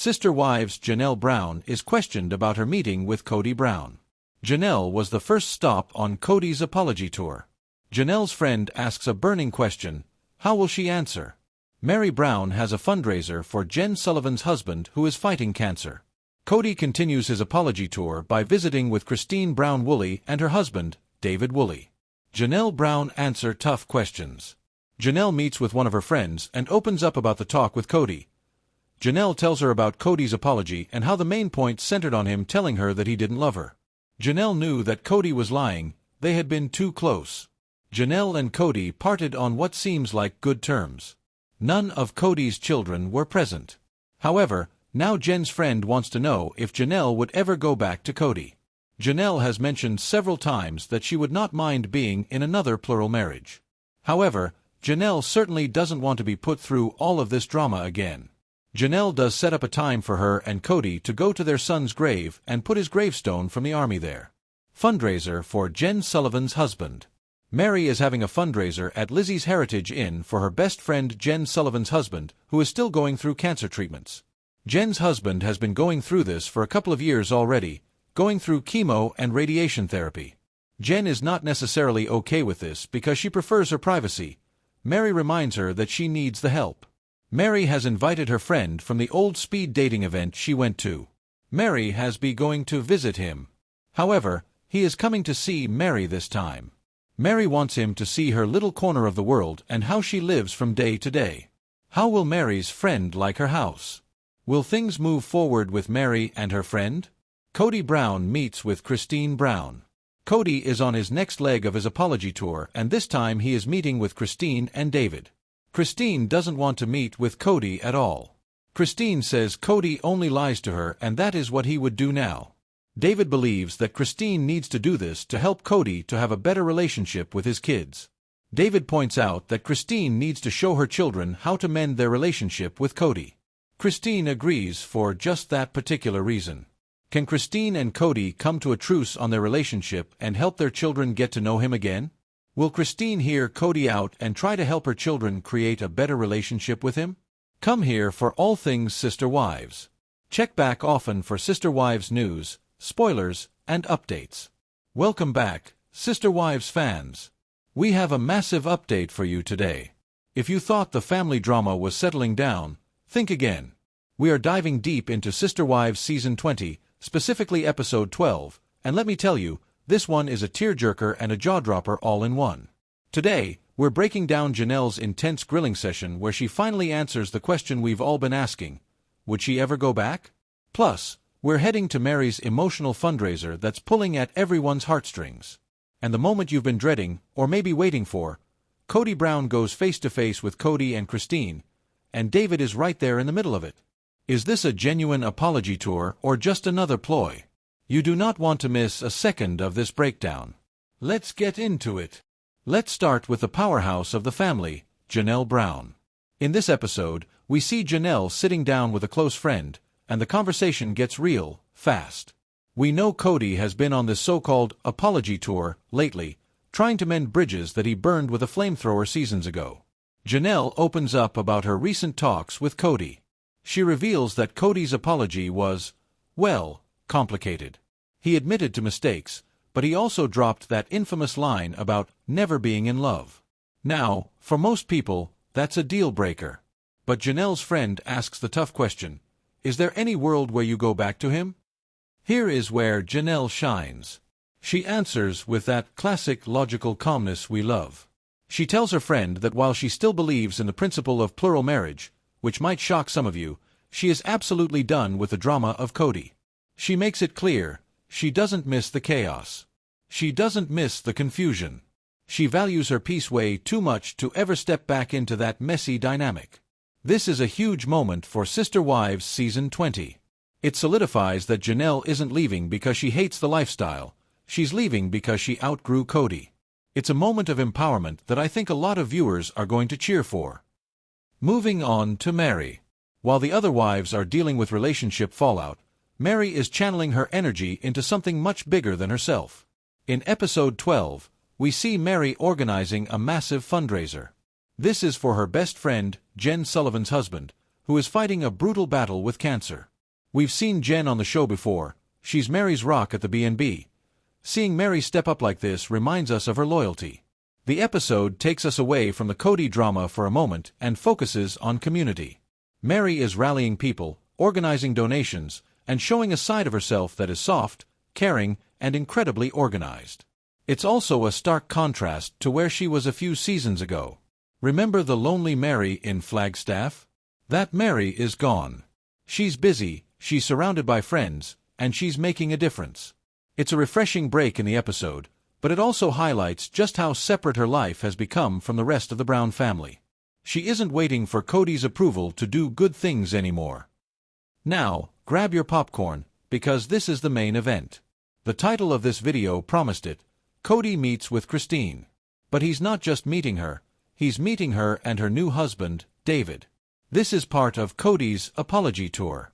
Sister Wives Janelle Brown is questioned about her meeting with Kody Brown. Janelle was the first stop on Kody's apology tour. Janelle's friend asks a burning question. How will she answer? Meri Brown has a fundraiser for Jen Sullivan's husband who is fighting cancer. Kody continues his apology tour by visiting with Christine Brown Woolley and her husband, David Woolley. Janelle Brown answer tough questions. Janelle meets with one of her friends and opens up about the talk with Kody. Janelle tells her about Kody's apology and how the main point centered on him telling her that he didn't love her. Janelle knew that Kody was lying, they had been too close. Janelle and Kody parted on what seems like good terms. None of Kody's children were present. However, now Jen's friend wants to know if Janelle would ever go back to Kody. Janelle has mentioned several times that she would not mind being in another plural marriage. However, Janelle certainly doesn't want to be put through all of this drama again. Janelle does set up a time for her and Kody to go to their son's grave and put his gravestone from the army there. Fundraiser for Jen Sullivan's husband. Meri is having a fundraiser at Lizzie's Heritage Inn for her best friend Jen Sullivan's husband, who is still going through cancer treatments. Jen's husband has been going through this for a couple of years already, going through chemo and radiation therapy. Jen is not necessarily okay with this because she prefers her privacy. Meri reminds her that she needs the help. Meri has invited her friend from the old speed dating event she went to. Meri has been going to visit him. However, he is coming to see Meri this time. Meri wants him to see her little corner of the world and how she lives from day to day. How will Meri's friend like her house? Will things move forward with Meri and her friend? Kody Brown meets with Christine Brown. Kody is on his next leg of his apology tour, and this time he is meeting with Christine and David. Christine doesn't want to meet with Kody at all. Christine says Kody only lies to her and that is what he would do now. David believes that Christine needs to do this to help Kody to have a better relationship with his kids. David points out that Christine needs to show her children how to mend their relationship with Kody. Christine agrees for just that particular reason. Can Christine and Kody come to a truce on their relationship and help their children get to know him again? Will Christine hear Kody out and try to help her children create a better relationship with him? Come here for all things Sister Wives. Check back often for Sister Wives news, spoilers, and updates. Welcome back, Sister Wives fans. We have a massive update for you today. If you thought the family drama was settling down, think again. We are diving deep into Sister Wives Season 20, specifically Episode 12, and let me tell you, this one is a tearjerker and a jaw-dropper all in one. Today, we're breaking down Janelle's intense grilling session where she finally answers the question we've all been asking. Would she ever go back? Plus, we're heading to Meri's emotional fundraiser that's pulling at everyone's heartstrings. And the moment you've been dreading, or maybe waiting for, Kody Brown goes face-to-face with Kody and Christine, and David is right there in the middle of it. Is this a genuine apology tour or just another ploy? You do not want to miss a second of this breakdown. Let's get into it. Let's start with the powerhouse of the family, Janelle Brown. In this episode, we see Janelle sitting down with a close friend, and the conversation gets real, fast. We know Kody has been on this so-called apology tour lately, trying to mend bridges that he burned with a flamethrower seasons ago. Janelle opens up about her recent talks with Kody. She reveals that Kody's apology was, well, complicated. He admitted to mistakes, but he also dropped that infamous line about never being in love. Now, for most people, that's a deal-breaker. But Janelle's friend asks the tough question, is there any world where you go back to him? Here is where Janelle shines. She answers with that classic logical calmness we love. She tells her friend that while she still believes in the principle of plural marriage, which might shock some of you, she is absolutely done with the drama of Kody. She makes it clear, she doesn't miss the chaos. She doesn't miss the confusion. She values her peace way too much to ever step back into that messy dynamic. This is a huge moment for Sister Wives Season 20. It solidifies that Janelle isn't leaving because she hates the lifestyle, she's leaving because she outgrew Kody. It's a moment of empowerment that I think a lot of viewers are going to cheer for. Moving on to Meri. While the other wives are dealing with relationship fallout, Meri is channeling her energy into something much bigger than herself. In Episode 12, we see Meri organizing a massive fundraiser. This is for her best friend, Jen Sullivan's husband, who is fighting a brutal battle with cancer. We've seen Jen on the show before. She's Meri's rock at the B&B. Seeing Meri step up like this reminds us of her loyalty. The episode takes us away from the Kody drama for a moment and focuses on community. Meri is rallying people, organizing donations, and showing a side of herself that is soft, caring, and incredibly organized. It's also a stark contrast to where she was a few seasons ago. Remember the lonely Meri in Flagstaff? That Meri is gone. She's busy, she's surrounded by friends, and she's making a difference. It's a refreshing break in the episode, but it also highlights just how separate her life has become from the rest of the Brown family. She isn't waiting for Kody's approval to do good things anymore. Now, grab your popcorn, because this is the main event. The title of this video promised it. Kody meets with Christine. But he's not just meeting her, he's meeting her and her new husband, David. This is part of Kody's apology tour.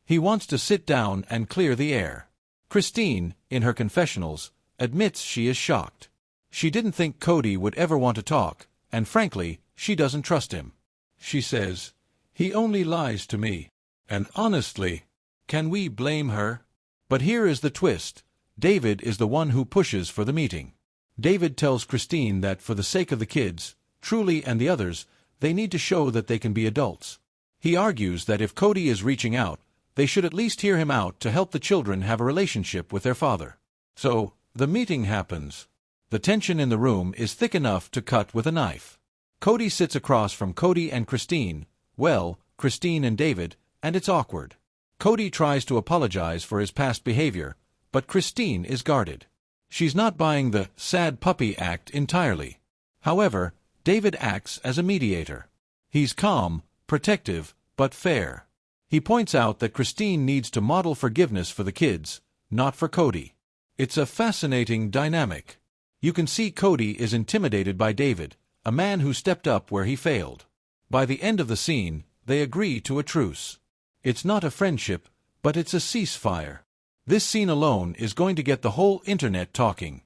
He wants to sit down and clear the air. Christine, in her confessionals, admits she is shocked. She didn't think Kody would ever want to talk, and frankly, she doesn't trust him. She says, "He only lies to me." And honestly, can we blame her? But here is the twist. David is the one who pushes for the meeting. David tells Christine that for the sake of the kids, Truly and the others, they need to show that they can be adults. He argues that if Kody is reaching out, they should at least hear him out to help the children have a relationship with their father. So, the meeting happens. The tension in the room is thick enough to cut with a knife. Kody sits across from Kody and Christine, well, Christine and David, and it's awkward. Kody tries to apologize for his past behavior, but Christine is guarded. She's not buying the sad puppy act entirely. However, David acts as a mediator. He's calm, protective, but fair. He points out that Christine needs to model forgiveness for the kids, not for Kody. It's a fascinating dynamic. You can see Kody is intimidated by David, a man who stepped up where he failed. By the end of the scene, they agree to a truce. It's not a friendship, but it's a ceasefire. This scene alone is going to get the whole internet talking.